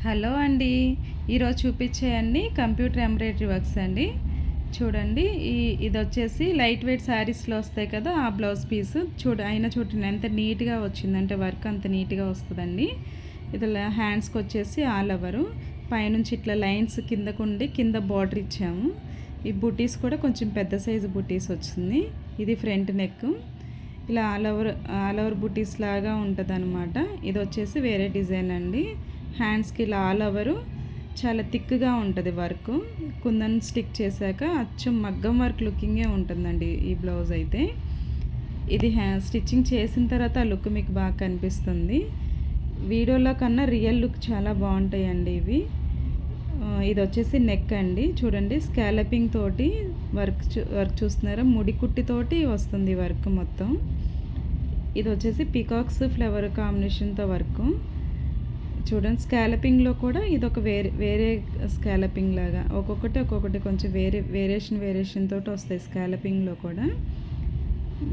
Hello అండి. ఈరోజు చూపించే అన్ని కంప్యూటర్ ఎంబ్రాయిడరీ వర్క్స్ అండి. చూడండి, ఇదొచ్చేసి లైట్ వెయిట్ శారీస్లో వస్తాయి కదా, ఆ బ్లౌజ్ పీస్ చూడండి ఎంత నీట్గా వచ్చిందంటే వర్క్ అంత నీట్గా వస్తుందండి. ఇది హ్యాండ్స్కి వచ్చేసి ఆల్ ఓవరు పైనుంచి ఇట్లా లైన్స్ కిందకుండి కింద బార్డర్ ఇచ్చాము. ఈ బుటీస్ కూడా కొంచెం పెద్ద సైజు బుటీస్ వచ్చింది. ఇది ఫ్రంట్ నెక్, ఇలా ఆల్ ఓవర్ బుటీస్ లాగా ఉంటుంది అనమాట. ఇది వచ్చేసి వేరే డిజైన్ అండి. హ్యాండ్స్కి ఇలా ఆల్ ఓవరు చాలా థిక్గా ఉంటుంది వర్క్. కుందన్ స్టిక్ చేశాక అచ్చం మగ్గం వర్క్ లుకింగే ఉంటుందండి ఈ బ్లౌజ్ అయితే. ఇది స్టిచ్చింగ్ చేసిన తర్వాత ఆ లుక్ మీకు బాగా కనిపిస్తుంది. వీడియోలో కన్నా రియల్ లుక్ చాలా బాగుంటాయండి ఇవి. ఇది వచ్చేసి నెక్ అండి. చూడండి, స్కాలపింగ్ తోటి వర్క్ చూస్తున్నారా, ముడి కుట్టితోటి వస్తుంది వర్క్ మొత్తం. ఇది వచ్చేసి పీకాక్స్ ఫ్లవర్ కాంబినేషన్తో వర్క్. చూడండి, స్కాలపింగ్లో కూడా ఇది ఒక వేరే స్కాలపింగ్ లాగా ఒక్కొక్కటి కొంచెం వేరియేషన్ తోటి వస్తాయి స్కాలపింగ్లో కూడా.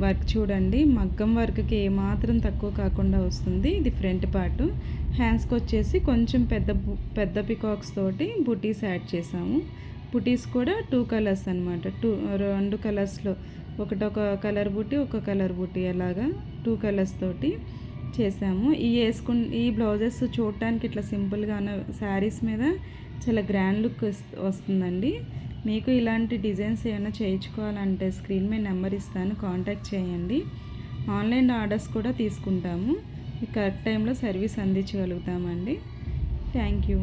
వర్క్ చూడండి, మగ్గం వర్క్కి ఏమాత్రం తక్కువ కాకుండా వస్తుంది. ఇది ఫ్రంట్ పార్ట్. హ్యాండ్స్కి వచ్చేసి కొంచెం పెద్ద పికాక్స్ తోటి బుటీస్ యాడ్ చేసాము. బుటీస్ కూడా 2 కలర్స్ అనమాట. 2 కలర్స్లో ఒక కలర్ బుటీ, ఒక కలర్ బుటీ, అలాగా 2 కలర్స్ తోటి చేసాము. ఈ బ్లౌజెస్ చూడటానికి ఇట్లా సింపుల్గా ఉన్న శారీస్ మీద చాలా గ్రాండ్ లుక్ వస్తుందండి. మీకు ఇలాంటి డిజైన్స్ ఏమైనా చేయించుకోవాలంటే స్క్రీన్ మీద నెంబర్ ఇస్తాను, కాంటాక్ట్ చేయండి. ఆన్లైన్ ఆర్డర్స్ కూడా తీసుకుంటాము. కరెక్ట్ టైంలో సర్వీస్ అందించగలుగుతామండి. Thank you.